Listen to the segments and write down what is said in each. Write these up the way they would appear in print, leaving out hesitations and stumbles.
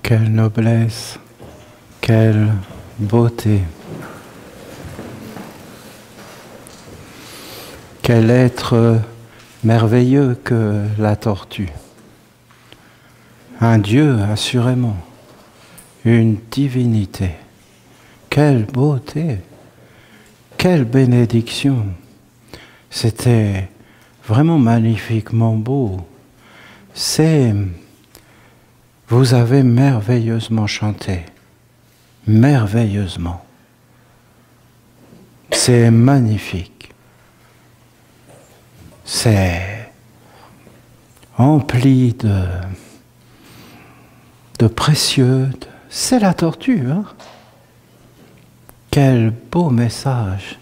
Quelle noblesse, quelle beauté. Quel être merveilleux que la tortue. Un Dieu, assurément. Une divinité. Quelle beauté. Quelle bénédiction. C'était vraiment magnifiquement beau. Vous avez merveilleusement chanté. Merveilleusement. C'est magnifique. C'est empli de précieux. C'est la tortue, hein? Quel beau message.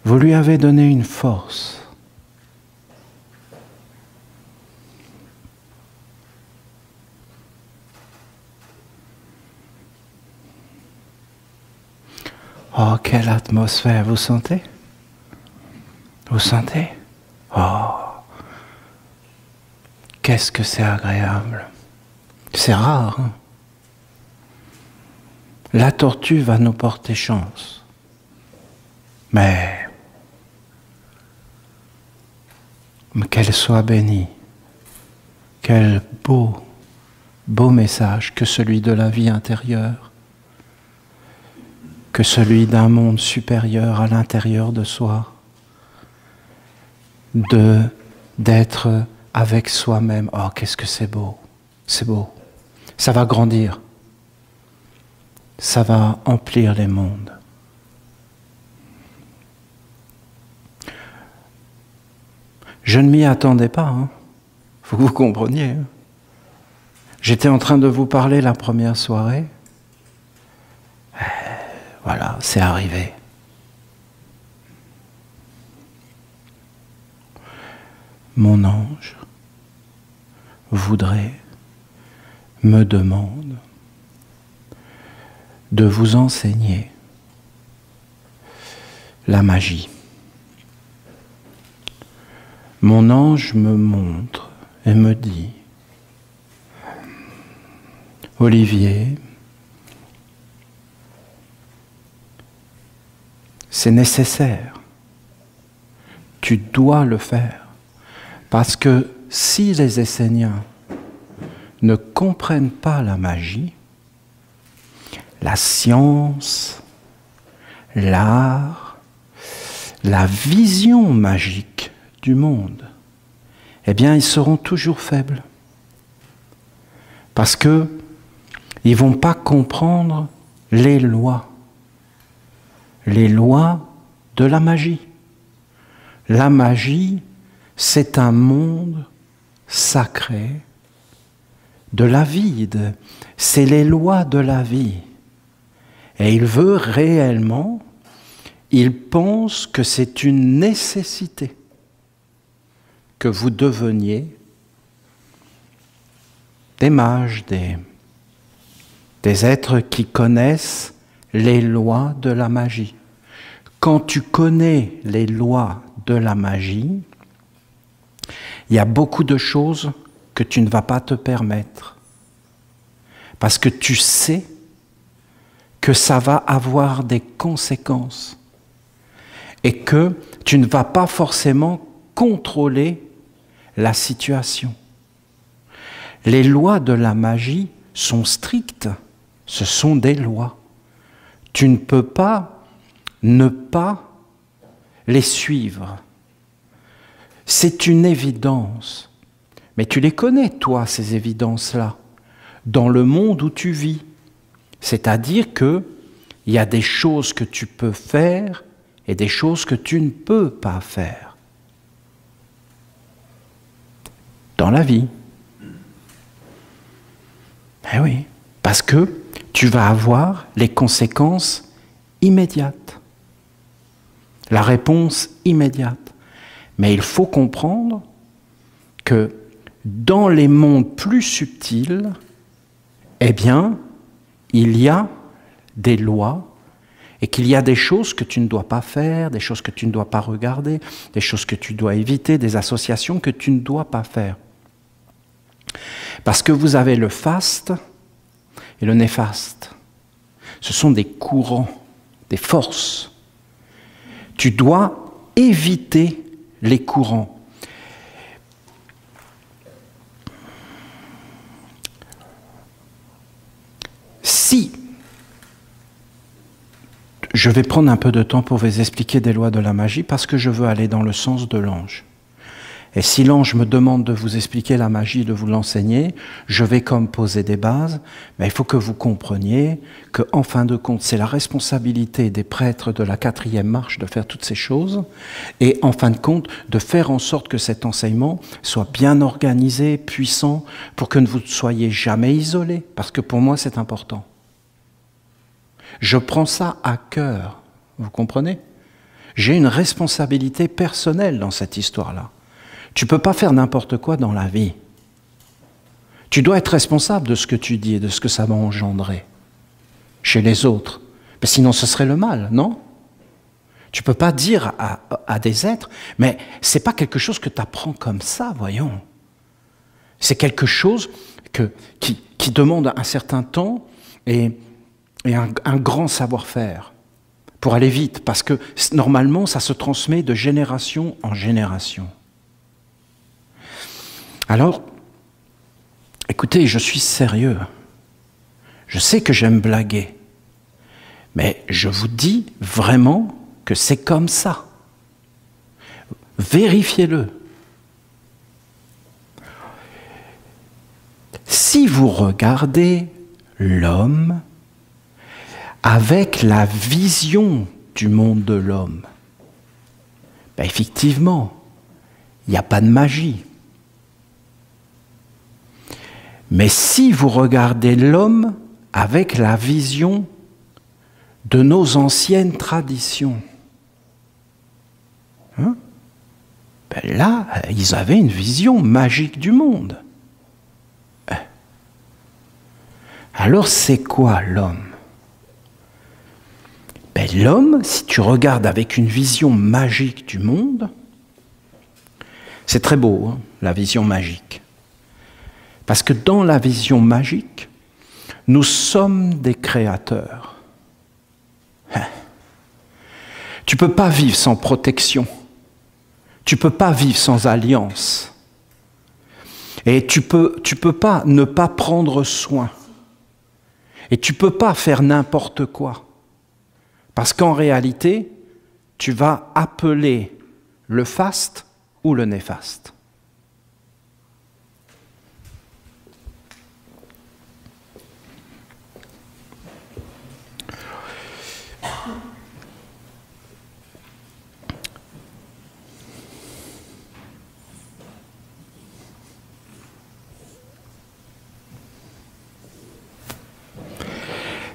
Vous lui avez donné une force. Oh, quelle atmosphère, vous sentez? Vous sentez? Oh, qu'est-ce que c'est agréable. C'est rare, hein? La tortue va nous porter chance. Mais qu'elle soit bénie. Quel beau message que celui de la vie intérieure, que celui d'un monde supérieur à l'intérieur de soi, d'être avec soi-même. Oh, qu'est-ce que c'est beau, c'est beau. Ça va grandir, ça va emplir les mondes. Je ne m'y attendais pas, hein. Faut que vous compreniez. Hein. J'étais en train de vous parler la première soirée. Voilà, c'est arrivé. Mon ange me demande de vous enseigner la magie. Mon ange me montre et me dit, Olivier, c'est nécessaire. Tu dois le faire. Parce que si les Esséniens ne comprennent pas la magie, la science, l'art, la vision magique du monde, eh bien, ils seront toujours faibles. Parce qu'ils ne vont pas comprendre les lois de la magie. La magie, c'est un monde sacré de la vie, c'est les lois de la vie. Et il veut réellement, il pense que c'est une nécessité que vous deveniez des mages, des êtres qui connaissent les lois de la magie. Quand tu connais les lois de la magie, il y a beaucoup de choses que tu ne vas pas te permettre. Parce que tu sais que ça va avoir des conséquences. Et que tu ne vas pas forcément contrôler la situation. Les lois de la magie sont strictes. Ce sont des lois. Tu ne peux pas ne pas les suivre. C'est une évidence. Mais tu les connais, toi, ces évidences-là, dans le monde où tu vis. C'est-à-dire qu'il y a des choses que tu peux faire et des choses que tu ne peux pas faire. Dans la vie. Eh oui, parce que tu vas avoir les conséquences immédiates. La réponse immédiate. Mais il faut comprendre que dans les mondes plus subtils, eh bien, il y a des lois Et qu'il y a des choses que tu ne dois pas faire, des choses que tu ne dois pas regarder, des choses que tu dois éviter, des associations que tu ne dois pas faire. Parce que vous avez le faste et le néfaste. Ce sont des courants, des forces. Tu dois éviter les courants. Si, je vais prendre un peu de temps pour vous expliquer des lois de la magie parce que je veux aller dans le sens de l'ange. Et si l'ange me demande de vous expliquer la magie, de vous l'enseigner, je vais comme poser des bases, mais il faut que vous compreniez qu'en fin de compte, c'est la responsabilité des prêtres de la 4e marche de faire toutes ces choses, et en fin de compte, de faire en sorte que cet enseignement soit bien organisé, puissant, pour que vous ne soyez jamais isolés, parce que pour moi, c'est important. Je prends ça à cœur, vous comprenez? J'ai une responsabilité personnelle dans cette histoire-là. Tu ne peux pas faire n'importe quoi dans la vie. Tu dois être responsable de ce que tu dis et de ce que ça va engendrer chez les autres. Mais sinon, ce serait le mal, non? Tu ne peux pas dire à des êtres, mais ce n'est pas quelque chose que tu apprends comme ça, voyons. C'est quelque chose qui demande un certain temps et un grand savoir-faire pour aller vite, parce que normalement, ça se transmet de génération en génération. Alors, écoutez, je suis sérieux. Je sais que j'aime blaguer, mais je vous dis vraiment que c'est comme ça. Vérifiez-le. Si vous regardez l'homme avec la vision du monde de l'homme, ben effectivement, il n'y a pas de magie. Mais si vous regardez l'homme avec la vision de nos anciennes traditions, ben là, ils avaient une vision magique du monde. Alors c'est quoi l'homme? Ben, l'homme, si tu regardes avec une vision magique du monde, c'est très beau, hein, la vision magique. Parce que dans la vision magique, nous sommes des créateurs. Tu ne peux pas vivre sans protection. Tu ne peux pas vivre sans alliance. Et tu peux pas ne pas prendre soin. Et tu ne peux pas faire n'importe quoi. Parce qu'en réalité, tu vas appeler le faste ou le néfaste.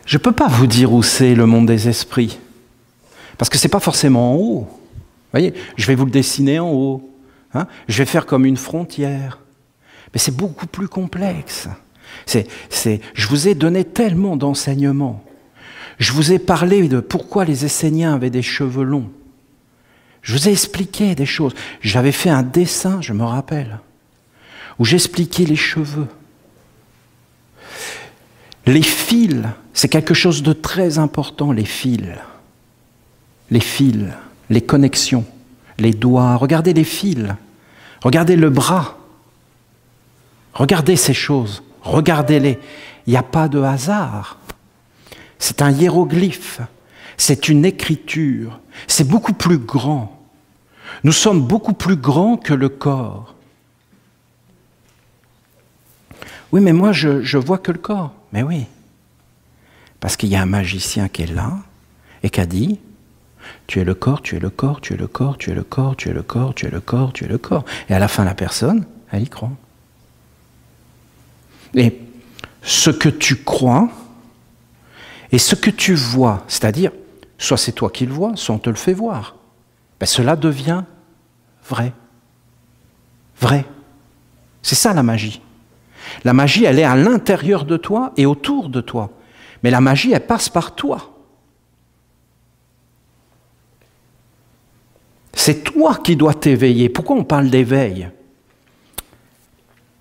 Je ne peux pas vous dire où c'est le monde des esprits, parce que ce n'est pas forcément en haut. Vous voyez, je vais vous le dessiner en haut. Hein, je vais faire comme une frontière. Mais c'est beaucoup plus complexe. Je vous ai donné tellement d'enseignements. Je vous ai parlé de pourquoi les Esséniens avaient des cheveux longs. Je vous ai expliqué des choses. J'avais fait un dessin, je me rappelle, où j'expliquais les cheveux. Les fils, c'est quelque chose de très important, les fils. Les fils, les connexions, les doigts. Regardez les fils, regardez le bras. Regardez ces choses, regardez-les. Il n'y a pas de hasard. C'est un hiéroglyphe, c'est une écriture, c'est beaucoup plus grand. Nous sommes beaucoup plus grands que le corps. Oui, mais moi, je vois que le corps. Mais oui, parce qu'il y a un magicien qui est là et qui a dit « Tu es le corps, tu es le corps, tu es le corps, tu es le corps, tu es le corps, tu es le corps, tu es le corps. » Et à la fin, la personne, elle y croit. Et ce que tu crois et ce que tu vois, c'est-à-dire, soit c'est toi qui le vois, soit on te le fait voir, ben cela devient vrai. Vrai. C'est ça la magie. La magie, elle est à l'intérieur de toi et autour de toi. Mais la magie, elle passe par toi. C'est toi qui dois t'éveiller. Pourquoi on parle d'éveil?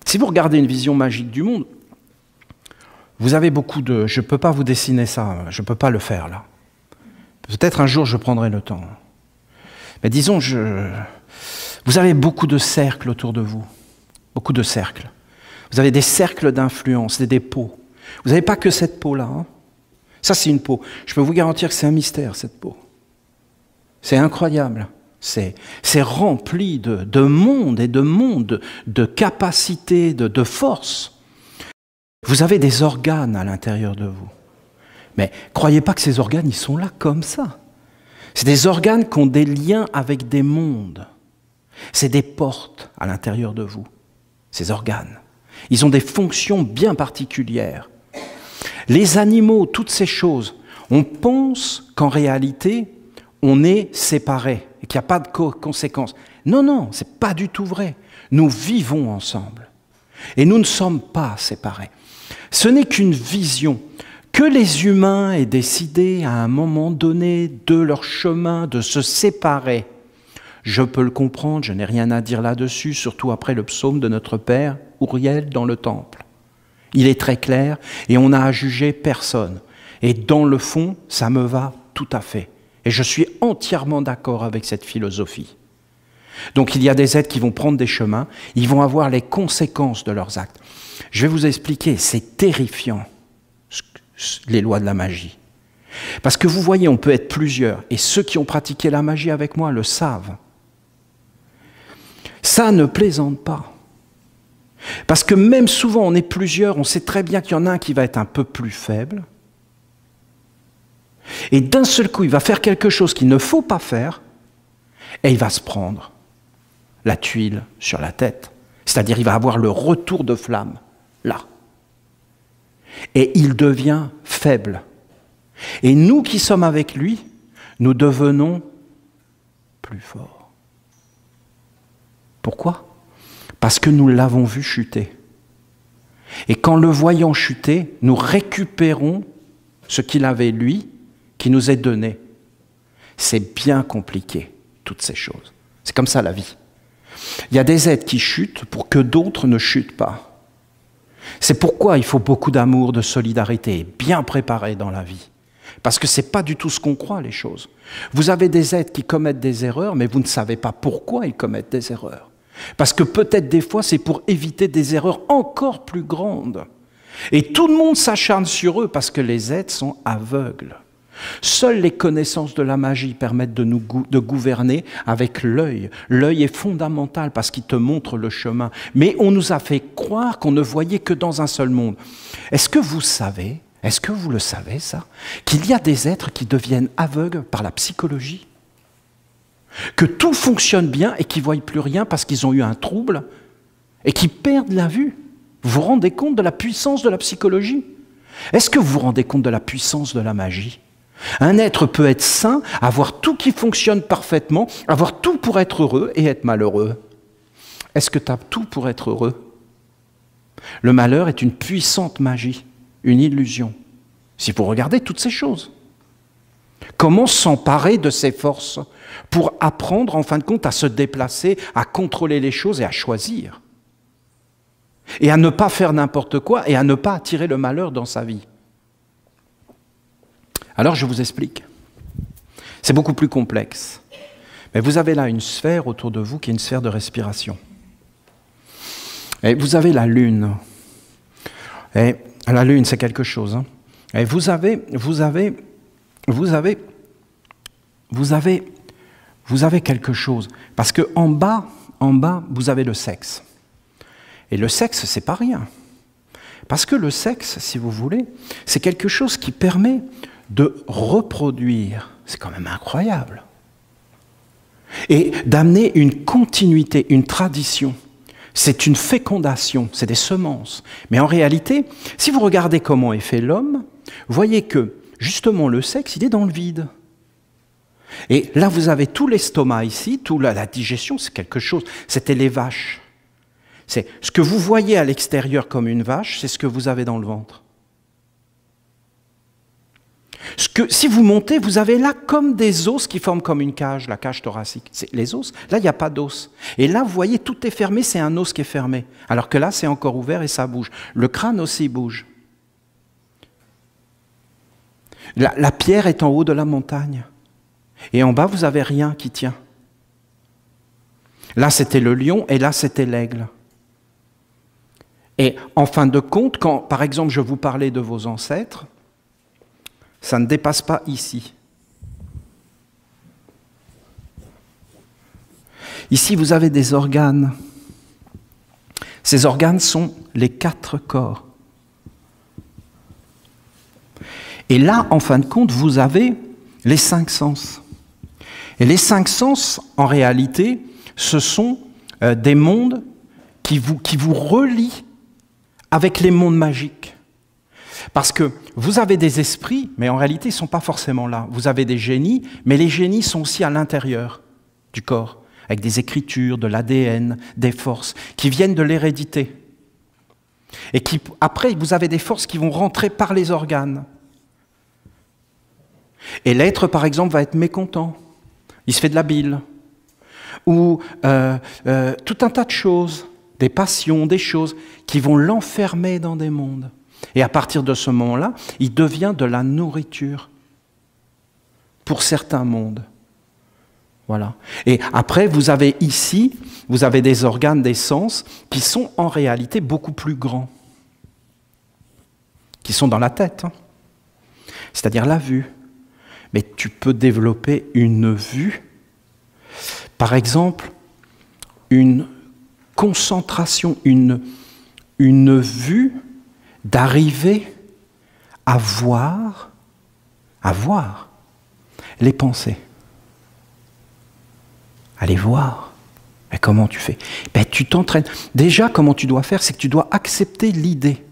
Si vous regardez une vision magique du monde, vous avez beaucoup de... Je ne peux pas vous dessiner ça, je ne peux pas le faire là. Peut-être un jour je prendrai le temps. Mais disons, vous avez beaucoup de cercles autour de vous. Beaucoup de cercles. Vous avez des cercles d'influence, des pots. Vous n'avez pas que cette peau-là. Hein. Ça, c'est une peau. Je peux vous garantir que c'est un mystère, cette peau. C'est incroyable. C'est rempli de monde et de monde, de capacités, de force. Vous avez des organes à l'intérieur de vous. Mais croyez pas que ces organes, ils sont là comme ça. C'est des organes qui ont des liens avec des mondes. C'est des portes à l'intérieur de vous, ces organes. Ils ont des fonctions bien particulières. Les animaux, toutes ces choses, on pense qu'en réalité, on est séparés et qu'il n'y a pas de conséquences. Non, non, ce n'est pas du tout vrai. Nous vivons ensemble et nous ne sommes pas séparés. Ce n'est qu'une vision que les humains aient décidé à un moment donné de leur chemin de se séparer. Je peux le comprendre, je n'ai rien à dire là-dessus, surtout après le psaume de notre Père Uriel dans le temple. Il est très clair et on n'a à juger personne. Et dans le fond, ça me va tout à fait. Et je suis entièrement d'accord avec cette philosophie. Donc il y a des êtres qui vont prendre des chemins, ils vont avoir les conséquences de leurs actes. Je vais vous expliquer, c'est terrifiant, les lois de la magie. Parce que vous voyez, on peut être plusieurs, et ceux qui ont pratiqué la magie avec moi le savent. Ça ne plaisante pas. Parce que même souvent, on est plusieurs, on sait très bien qu'il y en a un qui va être un peu plus faible, et d'un seul coup, il va faire quelque chose qu'il ne faut pas faire, et il va se prendre la tuile sur la tête. C'est-à-dire, il va avoir le retour de flamme, là. Et il devient faible. Et nous qui sommes avec lui, nous devenons plus forts. Pourquoi? Parce que nous l'avons vu chuter. Et qu'en le voyant chuter, nous récupérons ce qu'il avait, lui, qui nous est donné. C'est bien compliqué, toutes ces choses. C'est comme ça la vie. Il y a des êtres qui chutent pour que d'autres ne chutent pas. C'est pourquoi il faut beaucoup d'amour, de solidarité, bien préparé dans la vie. Parce que ce n'est pas du tout ce qu'on croit, les choses. Vous avez des êtres qui commettent des erreurs, mais vous ne savez pas pourquoi ils commettent des erreurs. Parce que peut-être des fois, c'est pour éviter des erreurs encore plus grandes. Et tout le monde s'acharne sur eux parce que les êtres sont aveugles. Seules les connaissances de la magie permettent de gouverner avec l'œil. L'œil est fondamental parce qu'il te montre le chemin. Mais on nous a fait croire qu'on ne voyait que dans un seul monde. Est-ce que vous savez, est-ce que vous le savez ça, qu'il y a des êtres qui deviennent aveugles par la psychologie? Que tout fonctionne bien et qui ne voient plus rien parce qu'ils ont eu un trouble et qui perdent la vue? Vous vous rendez compte de la puissance de la psychologie? Est-ce que vous vous rendez compte de la puissance de la magie? Un être peut être sain, avoir tout qui fonctionne parfaitement, avoir tout pour être heureux et être malheureux. Est-ce que tu as tout pour être heureux? Le malheur est une puissante magie, une illusion. Si vous regardez toutes ces choses. Comment s'emparer de ces forces pour apprendre en fin de compte à se déplacer, à contrôler les choses et à choisir? Et à ne pas faire n'importe quoi et à ne pas attirer le malheur dans sa vie. Alors je vous explique. C'est beaucoup plus complexe. Mais vous avez là une sphère autour de vous qui est une sphère de respiration. Et vous avez la Lune. Et la Lune, c'est quelque chose. Hein. Et vous avez quelque chose. Parce qu'en bas, vous avez le sexe. Et le sexe, c'est pas rien. Parce que le sexe, si vous voulez, c'est quelque chose qui permet de reproduire. C'est quand même incroyable. Et d'amener une continuité, une tradition. C'est une fécondation, c'est des semences. Mais en réalité, si vous regardez comment est fait l'homme, vous voyez que, justement, le sexe, il est dans le vide. Et là, vous avez tout l'estomac ici, toute la digestion, c'est quelque chose. C'était les vaches. C'est ce que vous voyez à l'extérieur comme une vache, c'est ce que vous avez dans le ventre. Si vous montez, vous avez là comme des os qui forment comme une cage, la cage thoracique. C'est les os. Là, il n'y a pas d'os. Et là, vous voyez, tout est fermé, c'est un os qui est fermé. Alors que là, c'est encore ouvert et ça bouge. Le crâne aussi bouge. La pierre est en haut de la montagne. Et en bas, vous n'avez rien qui tient. Là, c'était le lion et là, c'était l'aigle. Et en fin de compte, quand, par exemple, je vous parlais de vos ancêtres, ça ne dépasse pas ici. Ici, vous avez des organes. Ces organes sont les 4 corps. Et là, en fin de compte, vous avez les 5 sens. Et les 5 sens, en réalité, ce sont des mondes qui vous relient avec les mondes magiques. Parce que vous avez des esprits, mais en réalité, ils ne sont pas forcément là. Vous avez des génies, mais les génies sont aussi à l'intérieur du corps, avec des écritures, de l'ADN, des forces, qui viennent de l'hérédité. Et qui, après, vous avez des forces qui vont rentrer par les organes. Et l'être, par exemple, va être mécontent. Il se fait de la bile. Ou tout un tas de choses, des passions, des choses, qui vont l'enfermer dans des mondes. Et à partir de ce moment-là, il devient de la nourriture pour certains mondes. Voilà. Et après, vous avez ici, vous avez des organes, des sens, qui sont en réalité beaucoup plus grands, qui sont dans la tête, hein. C'est-à-dire la vue. Mais tu peux développer une vue, par exemple, une concentration, une vue d'arriver à voir les pensées. À les voir. Mais comment tu fais? Ben, tu t'entraînes. Déjà, comment tu dois faire, c'est que tu dois accepter l'idée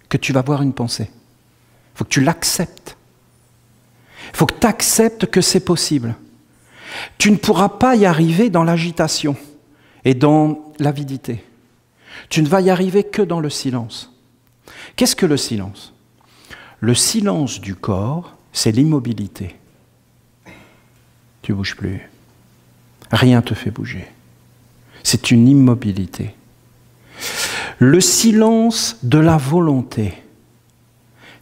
que tu vas voir une pensée. Il faut que tu l'acceptes. Il faut que tu acceptes que c'est possible. Tu ne pourras pas y arriver dans l'agitation et dans l'avidité. Tu ne vas y arriver que dans le silence. Qu'est-ce que le silence? Le silence du corps, c'est l'immobilité. Tu ne bouges plus. Rien ne te fait bouger. C'est une immobilité. Le silence de la volonté,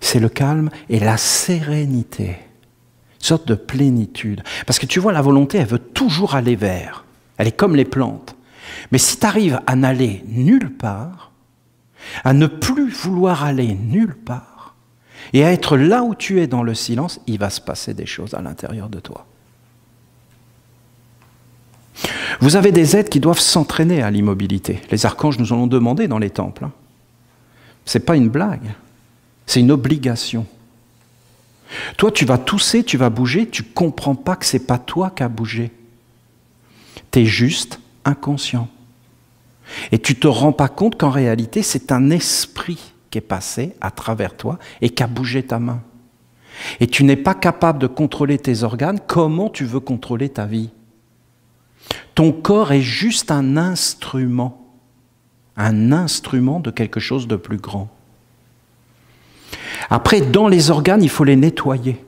c'est le calme et la sérénité. Une sorte de plénitude. Parce que tu vois, la volonté, elle veut toujours aller vers. Elle est comme les plantes. Mais si tu arrives à n'aller nulle part, à ne plus vouloir aller nulle part, et à être là où tu es dans le silence, il va se passer des choses à l'intérieur de toi. Vous avez des êtres qui doivent s'entraîner à l'immobilité. Les archanges nous en ont demandé dans les temples. Ce n'est pas une blague, c'est une obligation. Toi, tu vas tousser, tu vas bouger, tu ne comprends pas que ce n'est pas toi qui as bougé. Tu es juste inconscient. Et tu ne te rends pas compte qu'en réalité, c'est un esprit qui est passé à travers toi et qui a bougé ta main. Et tu n'es pas capable de contrôler tes organes, comment tu veux contrôler ta vie? Ton corps est juste un instrument de quelque chose de plus grand. Après, dans les organes, il faut les nettoyer.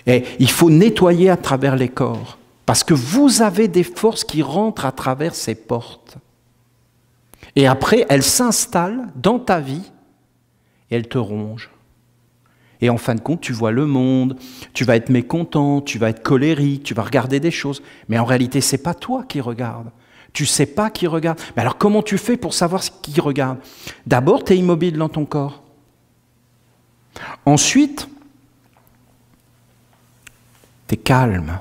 Et il faut nettoyer à travers les corps. Parce que vous avez des forces qui rentrent à travers ces portes. Et après, elles s'installent dans ta vie et elles te rongent. Et en fin de compte, tu vois le monde, tu vas être mécontent, tu vas être colérique, tu vas regarder des choses. Mais en réalité, ce n'est pas toi qui regarde. Tu ne sais pas qui regarde. Mais alors comment tu fais pour savoir qui regarde? D'abord, tu es immobile dans ton corps. Ensuite, tu es calme.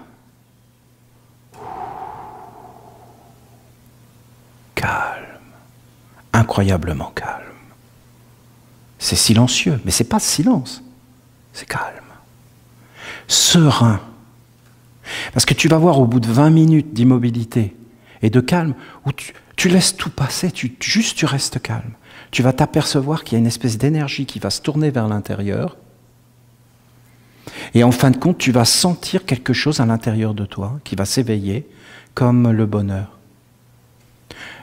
Calme. Incroyablement calme. C'est silencieux, mais ce n'est pas silence. C'est calme. Serein. Parce que tu vas voir au bout de 20 minutes d'immobilité et de calme, où tu laisses tout passer, juste tu restes calme. Tu vas t'apercevoir qu'il y a une espèce d'énergie qui va se tourner vers l'intérieur. Et en fin de compte, tu vas sentir quelque chose à l'intérieur de toi qui va s'éveiller comme le bonheur.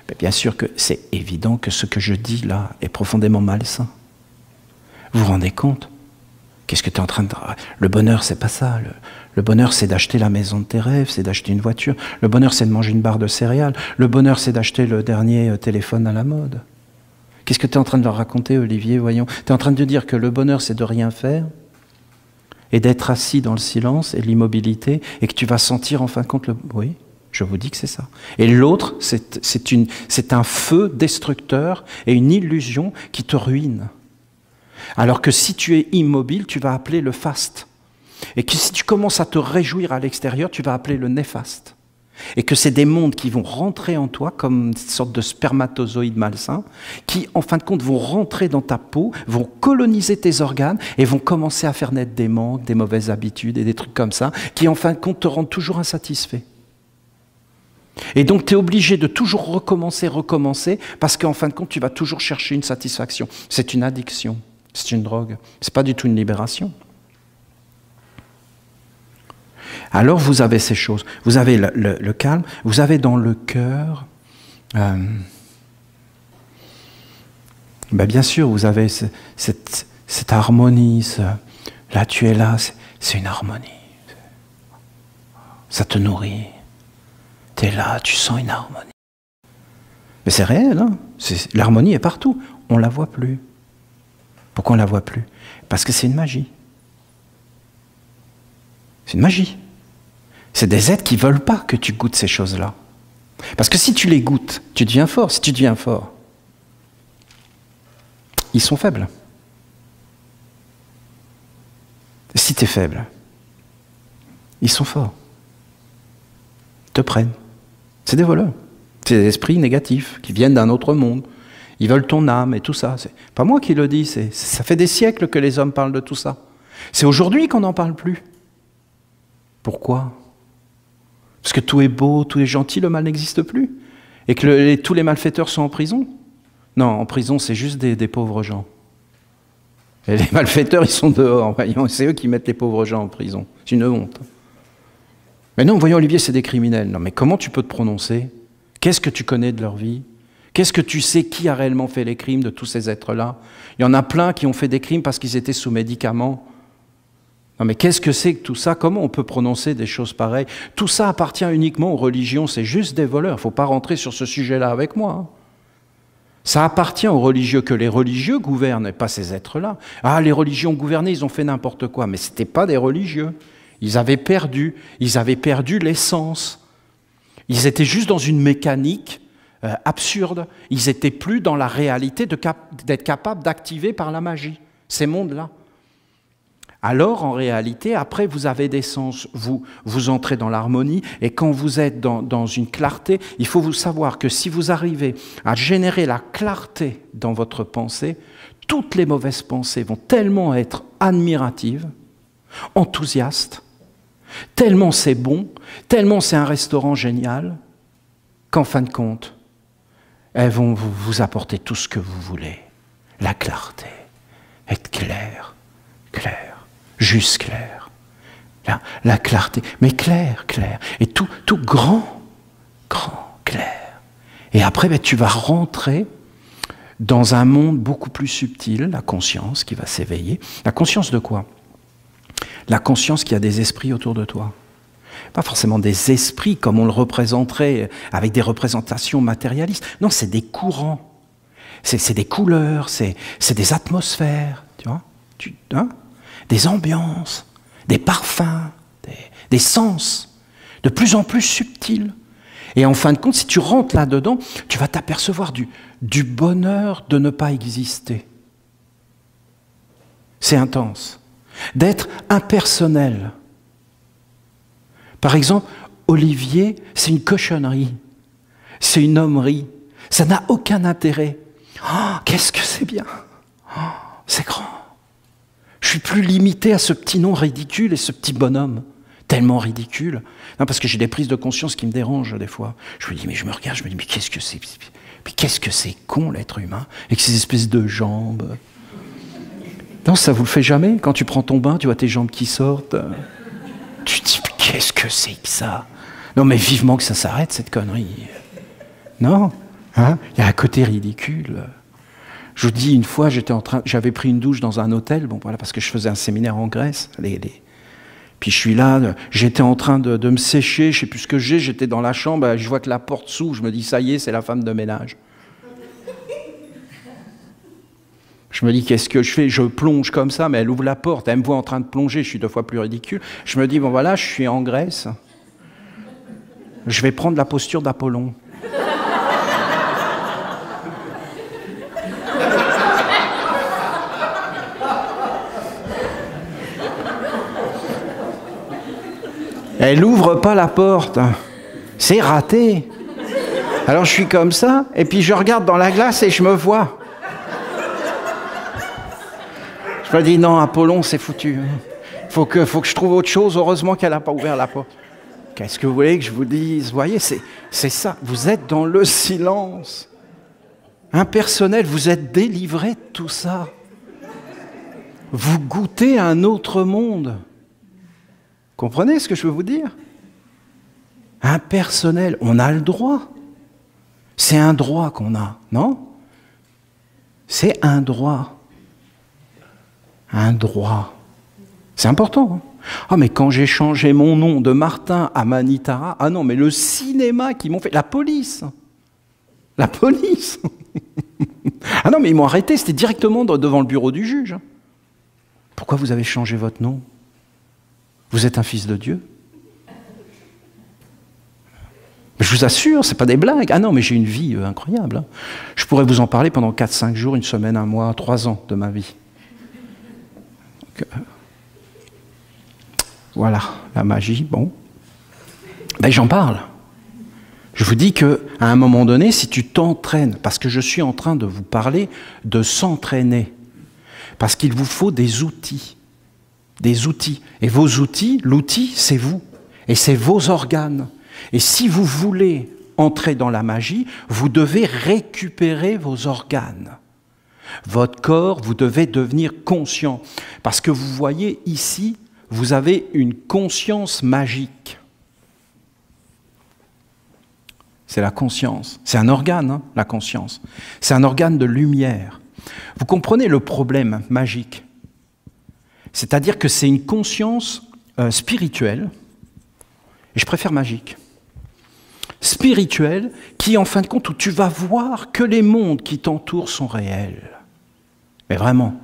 Mais bien sûr que c'est évident que ce que je dis là est profondément malsain. Vous vous rendez compte? Qu'est-ce que tu es en train de... Le bonheur, c'est pas ça. Le bonheur, c'est d'acheter la maison de tes rêves, c'est d'acheter une voiture. Le bonheur, c'est de manger une barre de céréales. Le bonheur, c'est d'acheter le dernier téléphone à la mode. Qu'est-ce que tu es en train de leur raconter, Olivier, voyons? Tu es en train de dire que le bonheur, c'est de rien faire et d'être assis dans le silence et l'immobilité et que tu vas sentir en fin de compte le... Oui, je vous dis que c'est ça. Et l'autre, c'est un feu destructeur et une illusion qui te ruine. Alors que si tu es immobile, tu vas appeler le faste. Et que si tu commences à te réjouir à l'extérieur, tu vas appeler le néfaste. Et que c'est des mondes qui vont rentrer en toi comme une sorte de spermatozoïdes malsains, qui en fin de compte vont rentrer dans ta peau, vont coloniser tes organes et vont commencer à faire naître des manques, des mauvaises habitudes et des trucs comme ça, qui en fin de compte te rendent toujours insatisfait. Et donc tu es obligé de toujours recommencer, parce qu'en fin de compte tu vas toujours chercher une satisfaction. C'est une addiction, c'est une drogue, c'est pas du tout une libération. Alors vous avez ces choses, vous avez le calme, vous avez dans le cœur, bien sûr vous avez cette harmonie, là tu es là, c'est une harmonie, ça te nourrit, tu es là, tu sens une harmonie. Mais c'est réel, hein, l'harmonie est partout, on ne la voit plus. Pourquoi on ne la voit plus? Parce que c'est une magie. C'est une magie. C'est des êtres qui ne veulent pas que tu goûtes ces choses-là. Parce que si tu les goûtes, tu deviens fort. Si tu deviens fort, ils sont faibles. Si tu es faible, ils sont forts. Ils te prennent. C'est des voleurs. C'est des esprits négatifs qui viennent d'un autre monde. Ils veulent ton âme et tout ça. C'est pas moi qui le dis. Ça fait des siècles que les hommes parlent de tout ça. C'est aujourd'hui qu'on n'en parle plus. Pourquoi ? Parce que tout est beau, tout est gentil, le mal n'existe plus. Et que tous les malfaiteurs sont en prison. Non, en prison, c'est juste des pauvres gens. Et les malfaiteurs, ils sont dehors. Voyons, c'est eux qui mettent les pauvres gens en prison. C'est une honte. Mais non, voyons, Olivier, c'est des criminels. Non, mais comment tu peux te prononcer? Qu'est-ce que tu connais de leur vie? Qu'est-ce que tu sais qui a réellement fait les crimes de tous ces êtres-là? Il y en a plein qui ont fait des crimes parce qu'ils étaient sous médicaments. Non mais qu'est-ce que c'est que tout ça? Comment on peut prononcer des choses pareilles? Tout ça appartient uniquement aux religions, c'est juste des voleurs. Il ne faut pas rentrer sur ce sujet-là avec moi. Hein. Ça appartient aux religieux, que les religieux gouvernent, et pas ces êtres-là. Ah, les religions gouvernées, ils ont fait n'importe quoi, mais ce n'étaient pas des religieux. Ils avaient perdu l'essence. Ils étaient juste dans une mécanique absurde. Ils n'étaient plus dans la réalité d'être capables d'activer par la magie ces mondes-là. Alors, en réalité, après, vous avez des sens, vous entrez dans l'harmonie, et quand vous êtes dans une clarté, il faut vous savoir que si vous arrivez à générer la clarté dans votre pensée, toutes les mauvaises pensées vont tellement être admiratives, enthousiastes, tellement c'est bon, tellement c'est un restaurant génial, qu'en fin de compte, elles vont vous apporter tout ce que vous voulez. La clarté, être clair, juste clair. La clarté, mais clair. Et tout grand, clair. Et après, tu vas rentrer dans un monde beaucoup plus subtil, la conscience qui va s'éveiller. La conscience de quoi? La conscience qu'il y a des esprits autour de toi. Pas forcément des esprits comme on le représenterait avec des représentations matérialistes. Non, c'est des courants. C'est des couleurs, c'est des atmosphères, tu vois, des ambiances, des parfums, des sens, de plus en plus subtils. Et en fin de compte, si tu rentres là-dedans, tu vas t'apercevoir du bonheur de ne pas exister. C'est intense. D'être impersonnel. Par exemple, Olivier, c'est une cochonnerie. C'est une hommerie. Ça n'a aucun intérêt. Oh, qu'est-ce que c'est bien. Oh, c'est grand. Je suis plus limité à ce petit nom ridicule et ce petit bonhomme, tellement ridicule. Non, parce que j'ai des prises de conscience qui me dérangent des fois. Je me dis, mais je me regarde, je me dis, mais qu'est-ce que c'est con l'être humain, avec ces espèces de jambes. Non, ça vous le fait jamais? Quand tu prends ton bain, tu vois tes jambes qui sortent. Tu te dis, mais qu'est-ce que c'est que ça? Non, mais vivement que ça s'arrête, cette connerie. Non, hein? Il y a un côté ridicule. Je vous dis, une fois, j'avais pris une douche dans un hôtel, bon voilà, parce que je faisais un séminaire en Grèce. Puis je suis là, j'étais en train de me sécher, je ne sais plus ce que j'étais dans la chambre, je vois que la porte s'ouvre, je me dis, ça y est, c'est la femme de ménage. Je me dis, qu'est-ce que je fais? Je plonge comme ça, mais elle ouvre la porte, elle me voit en train de plonger, je suis 2 fois plus ridicule. Je me dis, bon voilà, je suis en Grèce, je vais prendre la posture d'Apollon. Elle n'ouvre pas la porte. C'est raté. Alors je suis comme ça, et puis je regarde dans la glace et je me vois. Je me dis, non, Apollon, c'est foutu. Faut que je trouve autre chose. Heureusement qu'elle n'a pas ouvert la porte. Qu'est-ce que vous voulez que je vous dise? Vous voyez, c'est ça. Vous êtes dans le silence. Impersonnel, vous êtes délivré de tout ça. Vous goûtez un autre monde. Comprenez ce que je veux vous dire? Impersonnel, on a le droit. C'est un droit qu'on a, non? C'est un droit. Un droit. C'est important. Hein? Ah, mais quand j'ai changé mon nom de Martin à Manitara, ah non, mais le cinéma qu'ils m'ont fait, la police. La police. Ah non, mais ils m'ont arrêté, c'était directement devant le bureau du juge. Pourquoi vous avez changé votre nom? Vous êtes un fils de Dieu? Je vous assure, c'est pas des blagues. Ah non, mais j'ai une vie incroyable. Hein. Je pourrais vous en parler pendant 4-5 jours, 1 semaine, 1 mois, 3 ans de ma vie. Donc, voilà, la magie, bon. Ben, j'en parle. Je vous dis qu'à un moment donné, si tu t'entraînes, parce que je suis en train de vous parler de s'entraîner, parce qu'il vous faut des outils. Des outils. Et vos outils, l'outil, c'est vous. Et c'est vos organes. Et si vous voulez entrer dans la magie, vous devez récupérer vos organes. Votre corps, vous devez devenir conscient. Parce que vous voyez ici, vous avez une conscience magique. C'est la conscience. C'est un organe, hein, la conscience. C'est un organe de lumière. Vous comprenez le problème magique? C'est-à-dire que c'est une conscience spirituelle, et je préfère magique, spirituelle, qui en fin de compte, où tu vas voir que les mondes qui t'entourent sont réels. Mais vraiment.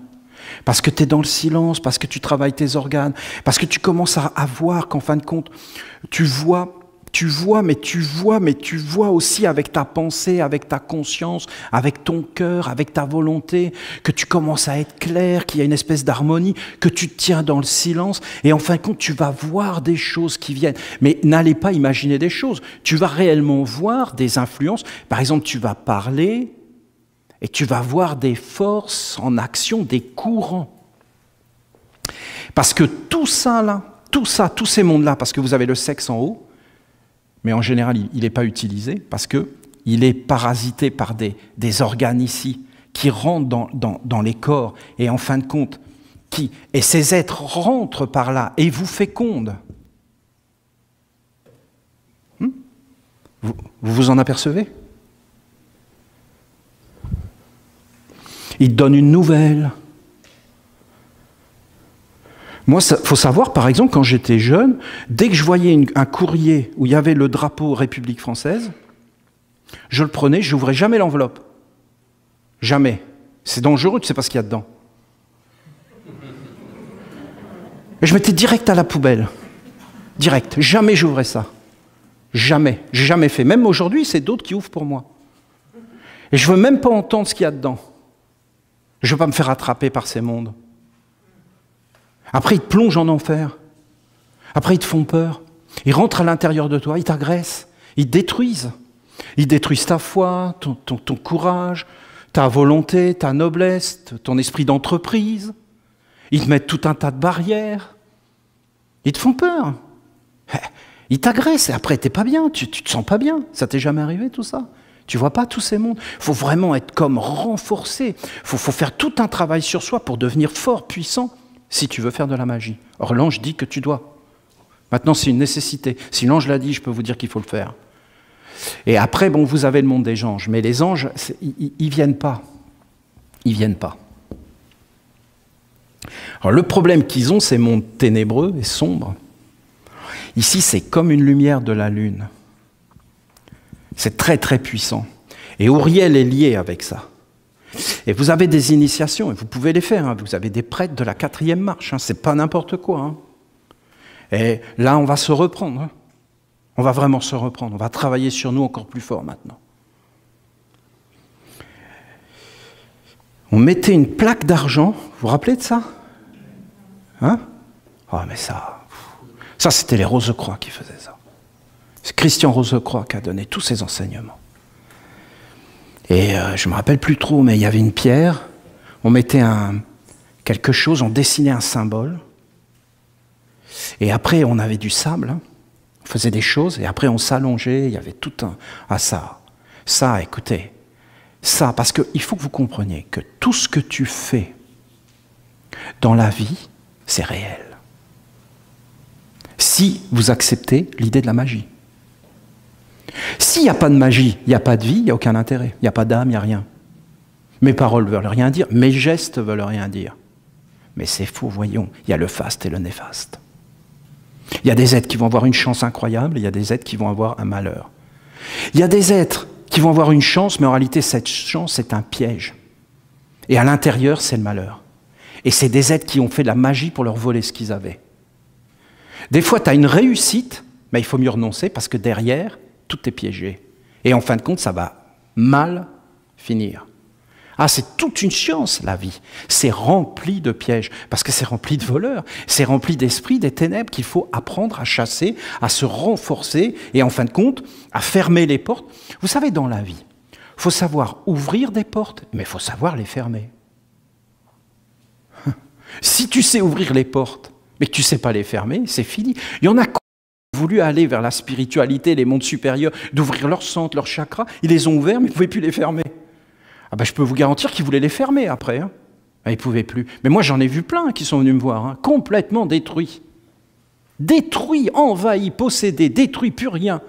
Parce que tu es dans le silence, parce que tu travailles tes organes, parce que tu commences à voir qu'en fin de compte, tu vois, mais tu vois aussi avec ta pensée, avec ta conscience, avec ton cœur, avec ta volonté, que tu commences à être clair, qu'il y a une espèce d'harmonie, que tu te tiens dans le silence, et en fin de compte, tu vas voir des choses qui viennent. Mais n'allez pas imaginer des choses, tu vas réellement voir des influences. Par exemple, tu vas parler, et tu vas voir des forces en action, des courants. Parce que tout ça là, tous ces mondes-là, parce que vous avez le sexe en haut, mais en général, il n'est pas utilisé parce qu'il est parasité par des organes ici qui rentrent dans les corps et en fin de compte, et ces êtres rentrent par là et vous fécondent. Vous vous en apercevez? Ils donnent une nouvelle. Moi, il faut savoir, par exemple, quand j'étais jeune, dès que je voyais un courrier où il y avait le drapeau République française, je le prenais, je n'ouvrais jamais l'enveloppe. Jamais. C'est dangereux, tu ne sais pas ce qu'il y a dedans. Et je mettais direct à la poubelle. Direct. Jamais j'ouvrais ça. Jamais. J'ai jamais fait. Même aujourd'hui, c'est d'autres qui ouvrent pour moi. Et je ne veux même pas entendre ce qu'il y a dedans. Je ne veux pas me faire attraper par ces mondes. Après, ils te plongent en enfer. Après, ils te font peur. Ils rentrent à l'intérieur de toi, ils t'agressent, ils te détruisent. Ils détruisent ta foi, ton courage, ta volonté, ta noblesse, ton esprit d'entreprise. Ils te mettent tout un tas de barrières. Ils te font peur. Ils t'agressent et après, t'es pas bien, tu te sens pas bien. Ça t'est jamais arrivé tout ça? Tu vois pas tous ces mondes? Il faut vraiment être comme renforcé. Il faut faire tout un travail sur soi pour devenir fort, puissant. Si tu veux faire de la magie. Or, l'ange dit que tu dois. Maintenant, c'est une nécessité. Si l'ange l'a dit, je peux vous dire qu'il faut le faire. Et après, bon, vous avez le monde des anges. Mais les anges, ils ne viennent pas. ils ne viennent pas. Alors le problème qu'ils ont, ces mondes ténébreux et sombres, ici c'est comme une lumière de la lune. C'est très très puissant. Et Uriel est lié avec ça. Et vous avez des initiations, et vous pouvez les faire, hein. Vous avez des prêtres de la 4e marche, hein. C'est pas n'importe quoi. Hein. Et là on va se reprendre. Hein. On va vraiment se reprendre. On va travailler sur nous encore plus fort maintenant. On mettait une plaque d'argent, vous vous rappelez de ça? Hein? Ah, mais ça c'était les Rosecroix qui faisaient ça. C'est Christian Rosecroix qui a donné tous ces enseignements. Et je ne me rappelle plus trop, mais il y avait une pierre, on mettait quelque chose, on dessinait un symbole, et après on avait du sable, hein, on faisait des choses, et après on s'allongeait, il y avait tout un... Ah ça, écoutez, ça, parce qu'il faut que vous compreniez que tout ce que tu fais dans la vie, c'est réel. Si vous acceptez l'idée de la magie. S'il n'y a pas de magie, il n'y a pas de vie, il n'y a aucun intérêt. Il n'y a pas d'âme, il n'y a rien. Mes paroles ne veulent rien dire, mes gestes ne veulent rien dire. Mais c'est faux, voyons. Il y a le faste et le néfaste. Il y a des êtres qui vont avoir une chance incroyable, et il y a des êtres qui vont avoir un malheur. Il y a des êtres qui vont avoir une chance, mais en réalité, cette chance, c'est un piège. Et à l'intérieur, c'est le malheur. Et c'est des êtres qui ont fait de la magie pour leur voler ce qu'ils avaient. Des fois, tu as une réussite, mais il faut mieux renoncer parce que derrière, tout est piégé. Et en fin de compte, ça va mal finir. Ah, c'est toute une science, la vie. C'est rempli de pièges, parce que c'est rempli de voleurs, c'est rempli d'esprits, des ténèbres qu'il faut apprendre à chasser, à se renforcer, et en fin de compte, à fermer les portes. Vous savez, dans la vie, il faut savoir ouvrir des portes, mais il faut savoir les fermer. Si tu sais ouvrir les portes, mais que tu ne sais pas les fermer, c'est fini. Il y en a qui ont voulu aller vers la spiritualité, les mondes supérieurs, d'ouvrir leurs centres, leurs chakras, ils les ont ouverts, mais ils ne pouvaient plus les fermer. Ah ben, je peux vous garantir qu'ils voulaient les fermer après. Hein. Ah, ils ne pouvaient plus. Mais moi, j'en ai vu plein qui sont venus me voir, hein, complètement détruits. Détruits, envahis, possédés, détruits, plus rien.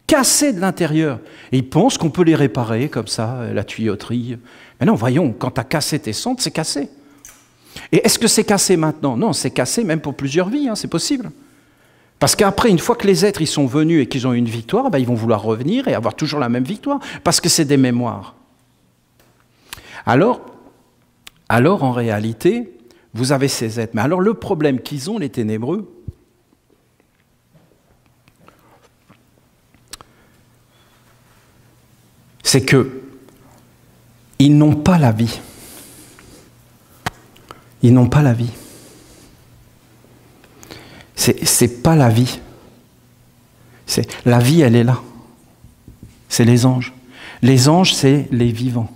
Cassés de l'intérieur. Et ils pensent qu'on peut les réparer comme ça, la tuyauterie. Mais non, voyons, quand tu as cassé tes centres, c'est cassé. Et est-ce que c'est cassé maintenant? Non, c'est cassé même pour plusieurs vies, hein, c'est possible. Parce qu'après, une fois que les êtres ils sont venus et qu'ils ont eu une victoire, ben, ils vont vouloir revenir et avoir toujours la même victoire, parce que c'est des mémoires. Alors, en réalité, vous avez ces êtres. Mais alors, le problème qu'ils ont, les ténébreux, c'est qu'ils n'ont pas la vie. Ils n'ont pas la vie. C'est pas la vie. La vie, elle est là. C'est les anges. Les anges, c'est les vivants.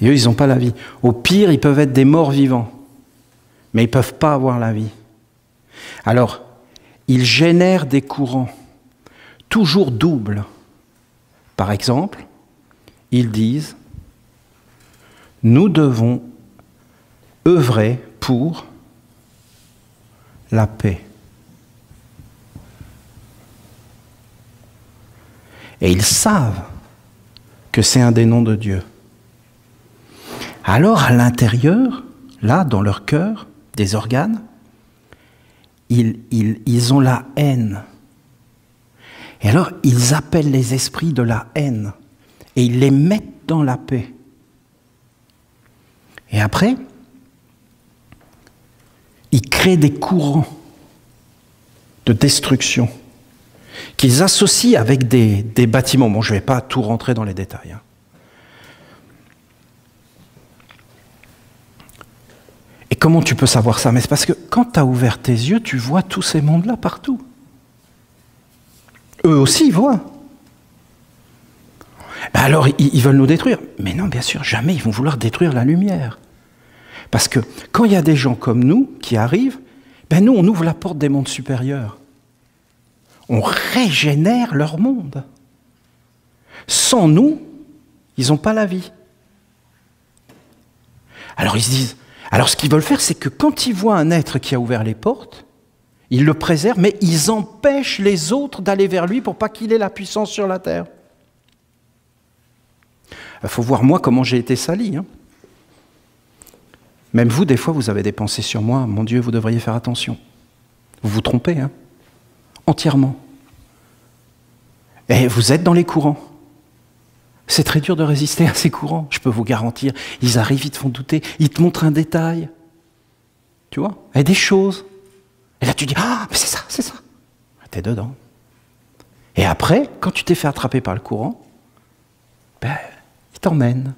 Et eux, ils n'ont pas la vie. Au pire, ils peuvent être des morts vivants. Mais ils ne peuvent pas avoir la vie. Alors, ils génèrent des courants, toujours doubles. Par exemple, ils disent, nous devons œuvrer pour la paix. Et ils savent que c'est un des noms de Dieu. Alors, à l'intérieur, là, dans leur cœur, des organes, ils ont la haine. Et alors, ils appellent les esprits de la haine. Et ils les mettent dans la paix. Et après, ils créent des courants de destruction qu'ils associent avec des bâtiments. Bon, je ne vais pas tout rentrer dans les détails. Hein. Et comment tu peux savoir ça? Mais c'est parce que quand tu as ouvert tes yeux, tu vois tous ces mondes-là partout. Eux aussi, ils voient. Ben alors, ils veulent nous détruire. Mais non, bien sûr, jamais ils vont vouloir détruire la lumière. Parce que quand il y a des gens comme nous qui arrivent, ben nous, on ouvre la porte des mondes supérieurs. On régénère leur monde. Sans nous, ils n'ont pas la vie. Alors ils se disent... Alors ce qu'ils veulent faire, c'est que quand ils voient un être qui a ouvert les portes, Ils le préservent, mais ils empêchent les autres d'aller vers lui pour pas qu'il ait la puissance sur la terre. Il faut voir moi comment j'ai été sali. Hein. Même vous, des fois, vous avez des pensées sur moi. Mon Dieu, vous devriez faire attention. Vous vous trompez, hein, entièrement. Et vous êtes dans les courants. C'est très dur de résister à ces courants, je peux vous garantir. Ils arrivent, ils te font douter, ils te montrent un détail. Tu vois, et des choses. Et là, tu dis, ah, mais c'est ça, c'est ça. T'es dedans. Et après, quand tu t'es fait attraper par le courant, ben, il t'emmène.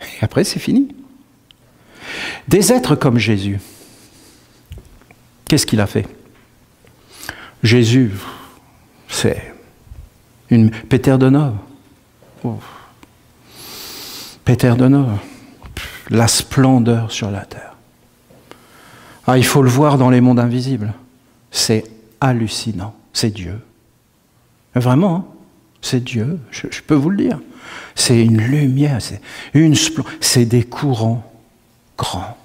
Et après, c'est fini. Des êtres comme Jésus, qu'est-ce qu'il a fait? Jésus, c'est une Péter de Nov. Oh. Péter de Nov, la splendeur sur la terre. Ah, il faut le voir dans les mondes invisibles. C'est hallucinant. C'est Dieu. Vraiment, hein, c'est Dieu, je peux vous le dire. C'est une lumière, c'est des courants grands.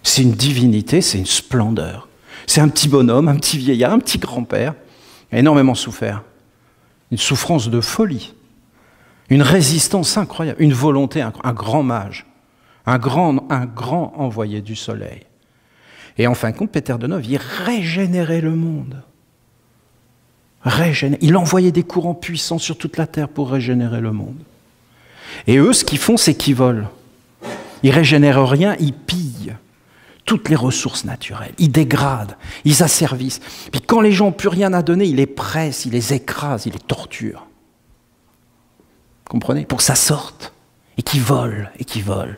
C'est une divinité, c'est une splendeur. C'est un petit bonhomme, un petit vieillard, un petit grand-père, énormément souffert. Une souffrance de folie. Une résistance incroyable, une volonté, un grand mage, un grand envoyé du soleil. Et en fin de compte, Péter de Nov, il régénérait le monde. Il envoyait des courants puissants sur toute la terre pour régénérer le monde. Et eux, ce qu'ils font, c'est qu'ils volent. Ils régénèrent rien, ils pillent toutes les ressources naturelles. Ils dégradent, ils asservissent. Puis quand les gens n'ont plus rien à donner, ils les pressent, ils les écrasent, ils les torturent. Comprenez? Pour que ça sorte. Et qu'ils volent, et qu'ils volent.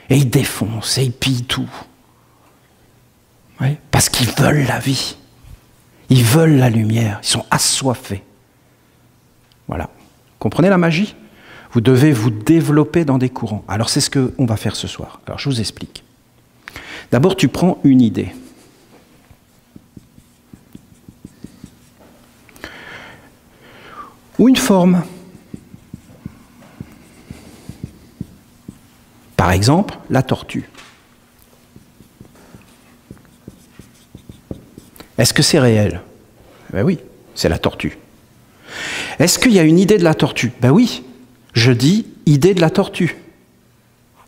Et ils défoncent, et ils pillent tout. Oui, parce qu'ils veulent la vie. Ils veulent la lumière. Ils sont assoiffés. Voilà. Comprenez la magie? Vous devez vous développer dans des courants. Alors c'est ce qu'on va faire ce soir. Alors je vous explique. D'abord, tu prends une idée. Ou une forme. Par exemple, la tortue. Est-ce que c'est réel? Ben oui, c'est la tortue. Est-ce qu'il y a une idée de la tortue? Ben oui, je dis idée de la tortue.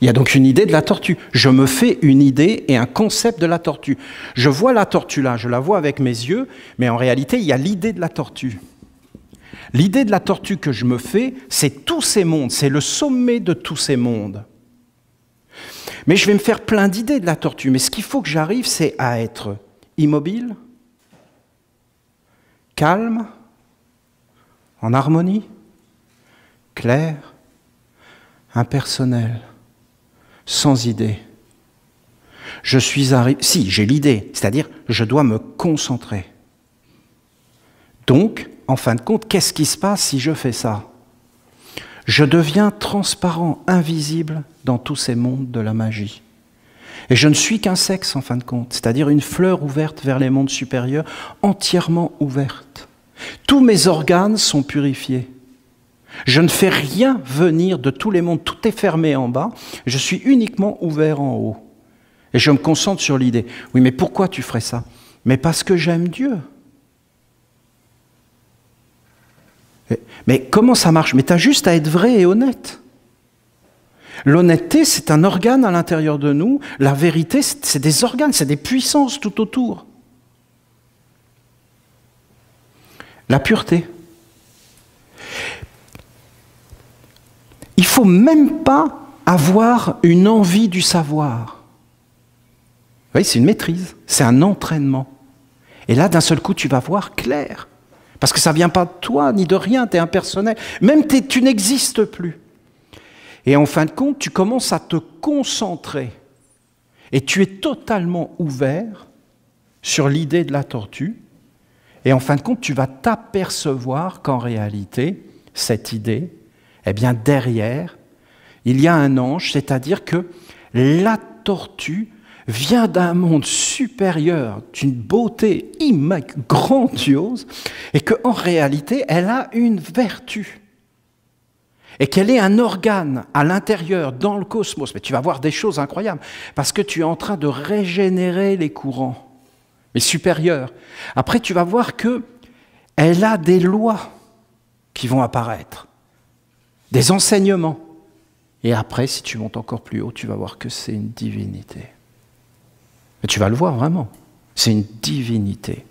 Il y a donc une idée de la tortue. Je me fais une idée et un concept de la tortue. Je vois la tortue là, je la vois avec mes yeux, mais en réalité, il y a l'idée de la tortue. L'idée de la tortue que je me fais, c'est tous ces mondes, c'est le sommet de tous ces mondes. Mais je vais me faire plein d'idées de la tortue. Mais ce qu'il faut que j'arrive, c'est à être immobile, calme, en harmonie, clair, impersonnel, sans idée. Je suis arrivé... Si, j'ai l'idée, c'est-à-dire je dois me concentrer. Donc, en fin de compte, qu'est-ce qui se passe si je fais ça? Je deviens transparent, invisible dans tous ces mondes de la magie. Et je ne suis qu'un sexe, en fin de compte, c'est-à-dire une fleur ouverte vers les mondes supérieurs, entièrement ouverte. Tous mes organes sont purifiés. Je ne fais rien venir de tous les mondes, tout est fermé en bas, je suis uniquement ouvert en haut. Et je me concentre sur l'idée. Oui, mais pourquoi tu ferais ça? Mais parce que j'aime Dieu. Mais comment ça marche? Mais tu as juste à être vrai et honnête. L'honnêteté, c'est un organe à l'intérieur de nous. La vérité, c'est des organes, c'est des puissances tout autour. La pureté. Il ne faut même pas avoir une envie du savoir. Vous voyez, c'est une maîtrise, c'est un entraînement. Et là, d'un seul coup, tu vas voir clair. Parce que ça ne vient pas de toi, ni de rien, tu es impersonnel. Même tu n'existes plus. Et en fin de compte, tu commences à te concentrer. Et tu es totalement ouvert sur l'idée de la tortue. Et en fin de compte, tu vas t'apercevoir qu'en réalité, cette idée, eh bien derrière, il y a un ange, c'est-à-dire que la tortue vient d'un monde supérieur, d'une beauté grandiose, et qu'en réalité, elle a une vertu. Et qu'elle est un organe à l'intérieur, dans le cosmos. Mais tu vas voir des choses incroyables, parce que tu es en train de régénérer les courants. mais supérieure. Après, tu vas voir qu'elle a des lois qui vont apparaître, des enseignements. Et après, si tu montes encore plus haut, tu vas voir que c'est une divinité. Et tu vas le voir vraiment, c'est une divinité.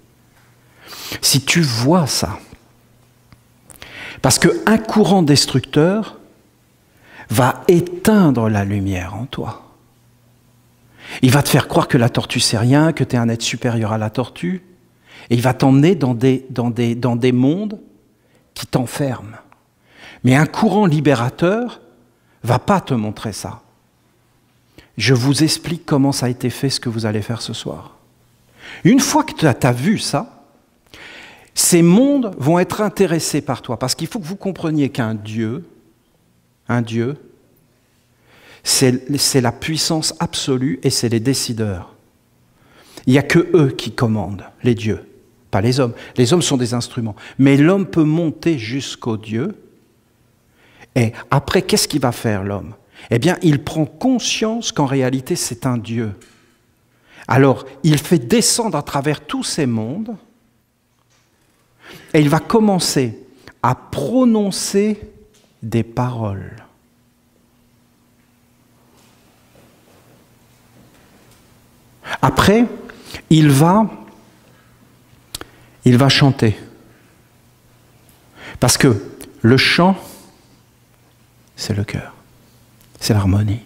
Si tu vois ça, parce qu'un courant destructeur va éteindre la lumière en toi. Il va te faire croire que la tortue c'est rien, que tu es un être supérieur à la tortue, et il va t'emmener dans des mondes qui t'enferment. Mais un courant libérateur ne va pas te montrer ça. Je vous explique comment ça a été fait, ce que vous allez faire ce soir. Une fois que tu as vu ça, ces mondes vont être intéressés par toi, parce qu'il faut que vous compreniez qu'un Dieu, c'est la puissance absolue et c'est les décideurs. Il n'y a que eux qui commandent, les dieux, pas les hommes. Les hommes sont des instruments. Mais l'homme peut monter jusqu'au Dieu. Et après, qu'est-ce qu'il va faire, l'homme? Eh bien, il prend conscience qu'en réalité, c'est un Dieu. Alors, il fait descendre à travers tous ces mondes et il va commencer à prononcer des paroles. Après, il va chanter. Parce que le chant, c'est le cœur, c'est l'harmonie.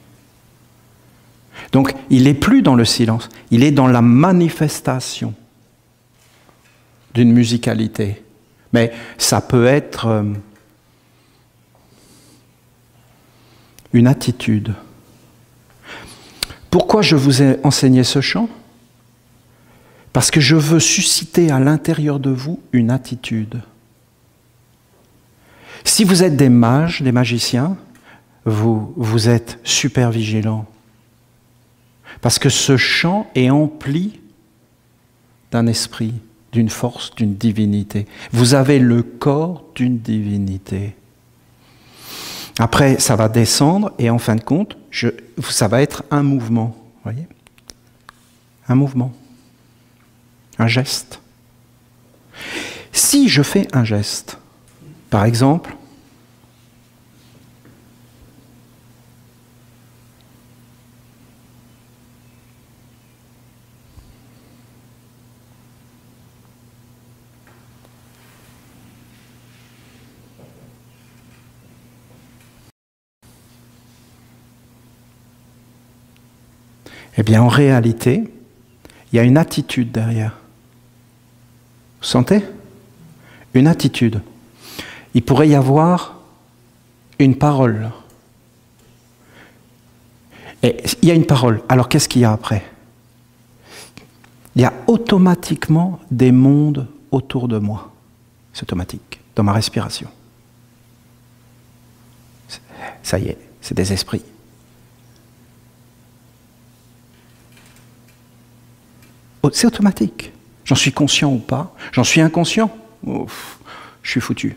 Donc, il n'est plus dans le silence, il est dans la manifestation d'une musicalité. Mais ça peut être une attitude. Pourquoi je vous ai enseigné ce chant? Parce que je veux susciter à l'intérieur de vous une attitude. Si vous êtes des mages, des magiciens, vous êtes super vigilants. Parce que ce chant est empli d'un esprit, d'une force, d'une divinité. Vous avez le corps d'une divinité. Après, ça va descendre et en fin de compte, ça va être un mouvement. Voyez ? Un mouvement. Un geste. Si je fais un geste, par exemple, eh bien, en réalité, il y a une attitude derrière. Vous sentez? Une attitude. Il pourrait y avoir une parole. Et il y a une parole. Alors, qu'est-ce qu'il y a après? Il y a automatiquement des mondes autour de moi. C'est automatique, dans ma respiration. Ça y est, c'est des esprits. C'est automatique. J'en suis conscient ou pas? J'en suis inconscient? Ouf, je suis foutu.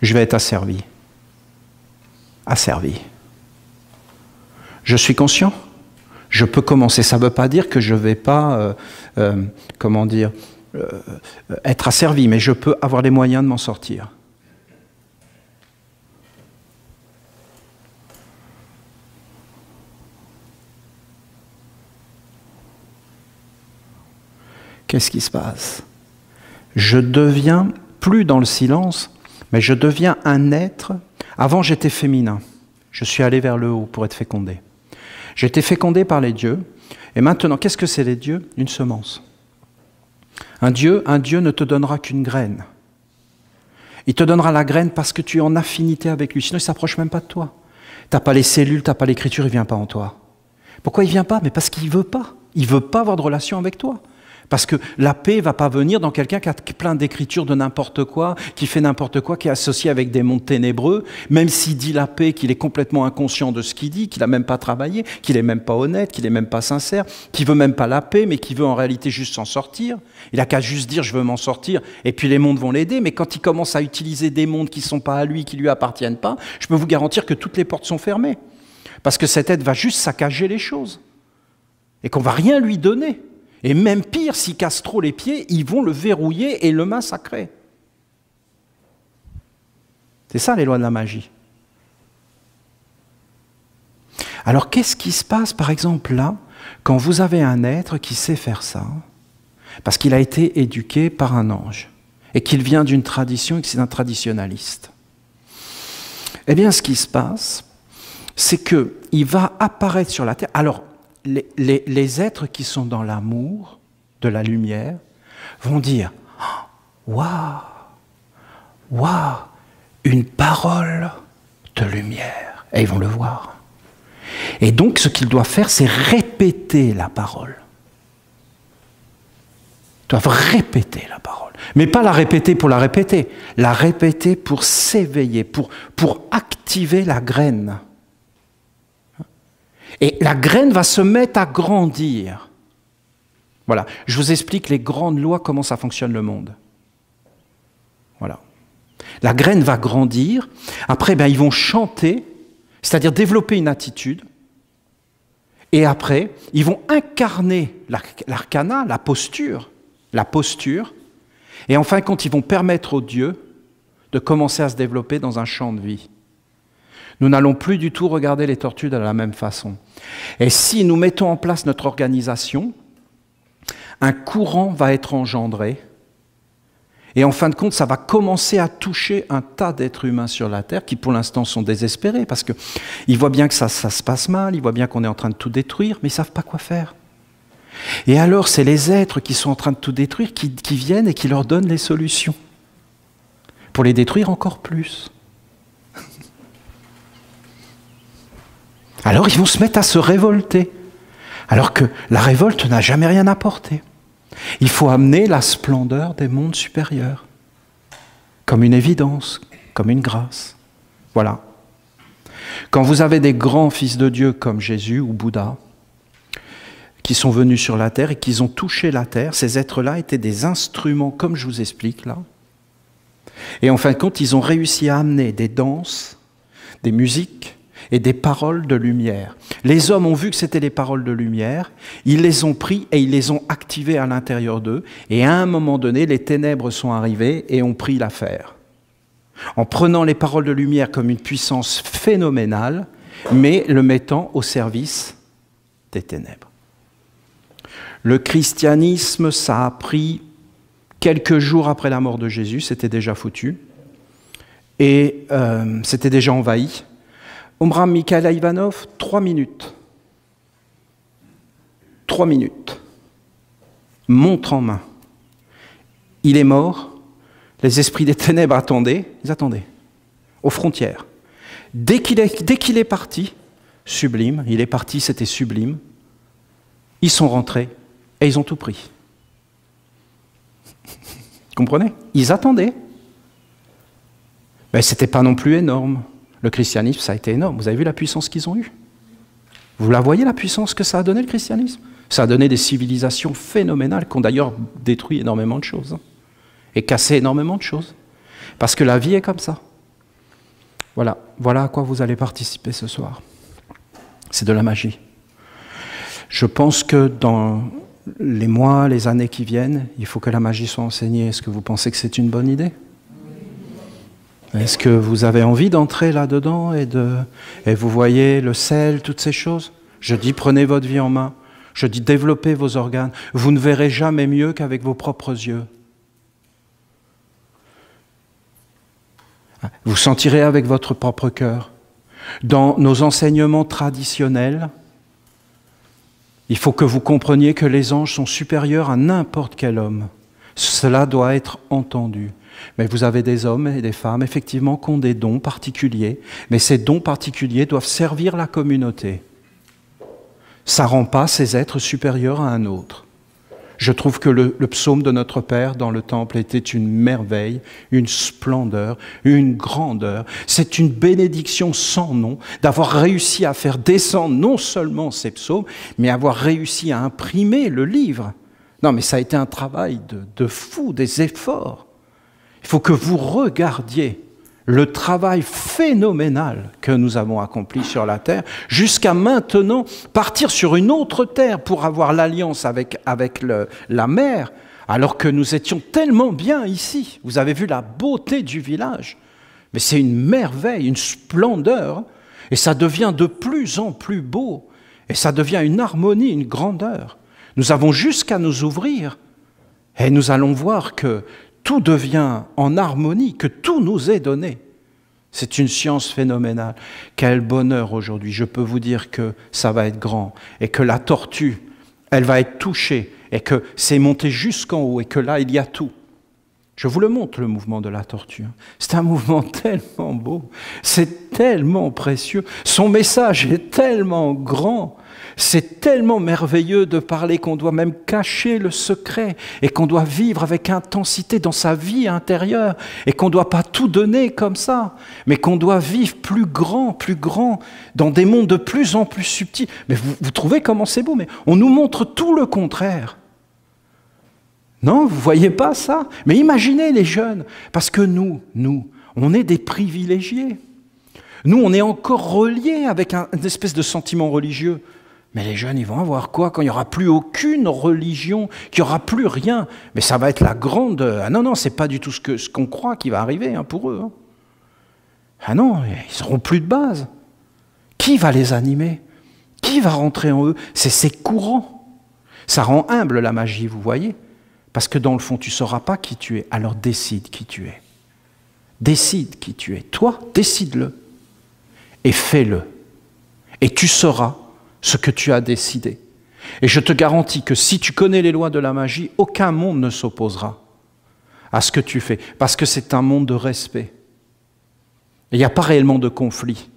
Je vais être asservi. Asservi. Je suis conscient? Je peux commencer. Ça ne veut pas dire que je ne vais pas, être asservi, mais je peux avoir les moyens de m'en sortir. Qu'est-ce qui se passe? Je deviens plus dans le silence, mais je deviens un être. Avant, j'étais féminin. Je suis allé vers le haut pour être fécondé. J'ai été fécondé par les dieux. Et maintenant, qu'est-ce que c'est les dieux? Une semence. Un dieu ne te donnera qu'une graine. Il te donnera la graine parce que tu es en affinité avec lui. Sinon, il ne s'approche même pas de toi. Tu n'as pas les cellules, tu n'as pas l'écriture, il ne vient pas en toi. Pourquoi il ne vient pas? Mais parce qu'il ne veut pas. Il ne veut pas avoir de relation avec toi. Parce que la paix ne va pas venir dans quelqu'un qui a plein d'écritures de n'importe quoi, qui fait n'importe quoi, qui est associé avec des mondes ténébreux, même s'il dit la paix, qu'il est complètement inconscient de ce qu'il dit, qu'il n'a même pas travaillé, qu'il n'est même pas honnête, qu'il n'est même pas sincère, qu'il ne veut même pas la paix, mais qu'il veut en réalité juste s'en sortir. Il n'a qu'à juste dire « je veux m'en sortir » et puis les mondes vont l'aider. Mais quand il commence à utiliser des mondes qui ne sont pas à lui, qui ne lui appartiennent pas, je peux vous garantir que toutes les portes sont fermées. Parce que cet être va juste saccager les choses et qu'on ne va rien lui donner. Et même pire, s'ils cassent trop les pieds, ils vont le verrouiller et le massacrer. C'est ça les lois de la magie. Alors qu'est-ce qui se passe par exemple là, quand vous avez un être qui sait faire ça, parce qu'il a été éduqué par un ange, et qu'il vient d'une tradition et que c'est un traditionnaliste? Eh bien ce qui se passe, c'est qu'il va apparaître sur la terre. Alors les êtres qui sont dans l'amour de la lumière vont dire « Waouh, waouh, une parole de lumière !» Et ils vont le voir. Et donc, ce qu'ils doivent faire, c'est répéter la parole. Ils doivent répéter la parole. Mais pas la répéter pour s'éveiller, pour activer la graine. Et la graine va se mettre à grandir. Voilà, je vous explique les grandes lois, comment ça fonctionne le monde. Voilà. La graine va grandir, après ils vont chanter, c'est-à-dire développer une attitude, et après, ils vont incarner l'arcana, la posture, et en fin de compte, ils vont permettre au Dieu de commencer à se développer dans un champ de vie. Nous n'allons plus du tout regarder les tortues de la même façon. Et si nous mettons en place notre organisation, un courant va être engendré, et en fin de compte, ça va commencer à toucher un tas d'êtres humains sur la Terre qui, pour l'instant, sont désespérés, parce qu'ils voient bien que ça se passe mal, ils voient bien qu'on est en train de tout détruire, mais ils ne savent pas quoi faire. Et alors, c'est les êtres qui sont en train de tout détruire qui viennent et qui leur donnent les solutions, pour les détruire encore plus. Alors, ils vont se mettre à se révolter, alors que la révolte n'a jamais rien apporté. Il faut amener la splendeur des mondes supérieurs, comme une évidence, comme une grâce. Voilà. Quand vous avez des grands fils de Dieu comme Jésus ou Bouddha, qui sont venus sur la terre et qui ont touché la terre, ces êtres-là étaient des instruments, comme je vous explique là. Et en fin de compte, ils ont réussi à amener des danses, des musiques, et des paroles de lumière. Les hommes ont vu que c'était les paroles de lumière, ils les ont pris et ils les ont activées à l'intérieur d'eux, et à un moment donné, les ténèbres sont arrivées et ont pris l'affaire. En prenant les paroles de lumière comme une puissance phénoménale, mais le mettant au service des ténèbres. Le christianisme, ça a pris quelques jours après la mort de Jésus, c'était déjà foutu, et c'était déjà envahi. Omram Mikhaël Ivanov, 3 minutes. 3 minutes. Montre en main. Il est mort. Les esprits des ténèbres attendaient. Ils attendaient. Aux frontières. Dès qu'il est parti, sublime, il est parti, c'était sublime, ils sont rentrés et ils ont tout pris. Vous comprenez? Ils attendaient. Mais ce n'était pas non plus énorme. Le christianisme, ça a été énorme. Vous avez vu la puissance qu'ils ont eue? Vous la voyez, la puissance que ça a donné, le christianisme? Ça a donné des civilisations phénoménales qui ont d'ailleurs détruit énormément de choses et cassé énormément de choses. Parce que la vie est comme ça. Voilà, voilà à quoi vous allez participer ce soir. C'est de la magie. Je pense que dans les mois, les années qui viennent, il faut que la magie soit enseignée. Est-ce que vous pensez que c'est une bonne idée? Est-ce que vous avez envie d'entrer là-dedans et vous voyez le sel, toutes ces choses? Je dis, prenez votre vie en main. Je dis, développez vos organes. Vous ne verrez jamais mieux qu'avec vos propres yeux. Vous sentirez avec votre propre cœur. Dans nos enseignements traditionnels, il faut que vous compreniez que les anges sont supérieurs à n'importe quel homme. Cela doit être entendu. Mais vous avez des hommes et des femmes, effectivement, qui ont des dons particuliers, mais ces dons particuliers doivent servir la communauté. Ça ne rend pas ces êtres supérieurs à un autre. Je trouve que le psaume de notre Père dans le temple était une merveille, une splendeur, une grandeur. C'est une bénédiction sans nom d'avoir réussi à faire descendre non seulement ces psaumes, mais avoir réussi à imprimer le livre. Non, mais ça a été un travail de fou, des efforts. Il faut que vous regardiez le travail phénoménal que nous avons accompli sur la terre, jusqu'à maintenant partir sur une autre terre pour avoir l'alliance avec la mer, alors que nous étions tellement bien ici. Vous avez vu la beauté du village. Mais c'est une merveille, une splendeur, et ça devient de plus en plus beau, et ça devient une harmonie, une grandeur. Nous avons jusqu'à nous ouvrir, et nous allons voir que tout devient en harmonie, que tout nous est donné. C'est une science phénoménale. Quel bonheur aujourd'hui. Je peux vous dire que ça va être grand et que la tortue, elle va être touchée et que c'est monté jusqu'en haut et que là, il y a tout. Je vous le montre, le mouvement de la tortue. C'est un mouvement tellement beau, c'est tellement précieux. Son message est tellement grand. C'est tellement merveilleux de parler qu'on doit même cacher le secret et qu'on doit vivre avec intensité dans sa vie intérieure et qu'on ne doit pas tout donner comme ça, mais qu'on doit vivre plus grand, dans des mondes de plus en plus subtils. Mais vous trouvez comment c'est beau, mais on nous montre tout le contraire. Non, vous ne voyez pas ça? Mais imaginez les jeunes, parce que nous, on est des privilégiés. Nous, on est encore reliés avec une espèce de sentiment religieux. Mais les jeunes, ils vont avoir quoi quand il n'y aura plus aucune religion, qu'il n'y aura plus rien? Mais ça va être la grande... Ah non, ce n'est pas du tout ce qu'on croit qui va arriver pour eux. Ah non, ils n'auront plus de base. Qui va les animer? Qui va rentrer en eux? C'est ces courants. Ça rend humble la magie, vous voyez? Parce que dans le fond, tu ne sauras pas qui tu es. Alors décide qui tu es. Décide qui tu es. Toi, décide-le. Et fais-le. Et tu sauras ce que tu as décidé. Et je te garantis que si tu connais les lois de la magie, aucun monde ne s'opposera à ce que tu fais, parce que c'est un monde de respect. Il n'y a pas réellement de conflit.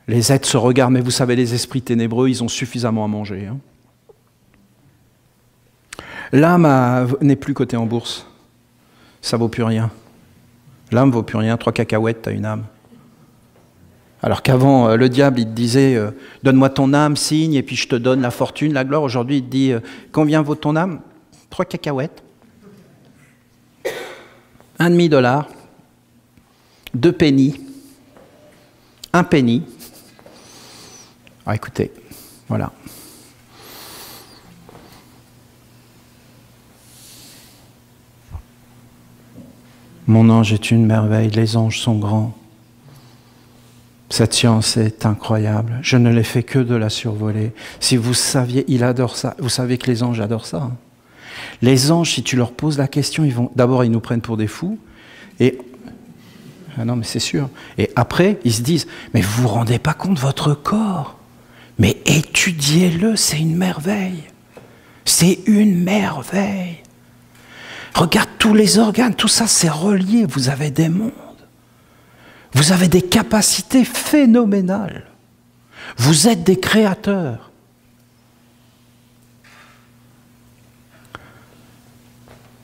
Les êtres se regardent, mais vous savez, les esprits ténébreux, ils ont suffisamment à manger. L'âme n'est plus cotée en bourse. Ça ne vaut plus rien. L'âme ne vaut plus rien. 3 cacahuètes, tu as une âme. Alors qu'avant, le diable, il te disait « Donne-moi ton âme, signe, et puis je te donne la fortune, la gloire. » Aujourd'hui, il te dit « Combien vaut ton âme ?» 3 cacahuètes. $1,5. 2 pennies. 1 penny. Ah, écoutez, voilà. Mon ange est une merveille, les anges sont grands. Cette science est incroyable. Je ne l'ai fait que de la survoler. Si vous saviez, il adore ça. Vous savez que les anges adorent ça. Les anges, si tu leur poses la question, d'abord ils nous prennent pour des fous. Et ah non, mais c'est sûr. Et après, ils se disent, mais vous vous rendez pas compte de votre corps? Mais étudiez-le, c'est une merveille. C'est une merveille. Regarde tous les organes, tout ça c'est relié. Vous avez des mondes. Vous avez des capacités phénoménales. Vous êtes des créateurs.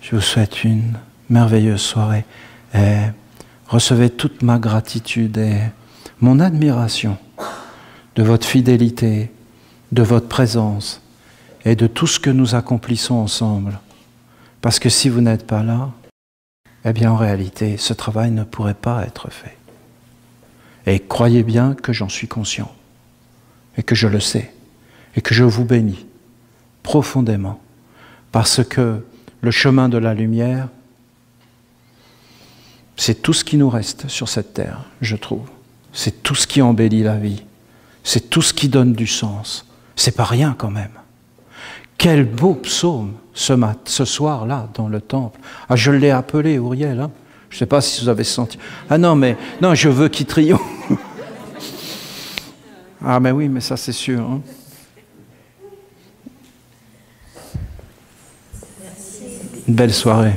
Je vous souhaite une merveilleuse soirée et recevez toute ma gratitude et mon admiration de votre fidélité, de votre présence et de tout ce que nous accomplissons ensemble. Parce que si vous n'êtes pas là, eh bien en réalité, ce travail ne pourrait pas être fait. Et croyez bien que j'en suis conscient, et que je le sais, et que je vous bénis profondément, parce que le chemin de la lumière, c'est tout ce qui nous reste sur cette terre, je trouve. C'est tout ce qui embellit la vie, c'est tout ce qui donne du sens. C'est pas rien quand même. Quel beau psaume ce soir-là dans le temple. Ah, je l'ai appelé, Uriel, hein. Je ne sais pas si vous avez senti. Ah non, mais non, je veux qu'il triomphe. Ah, mais oui, mais ça c'est sûr. Hein. Une belle soirée.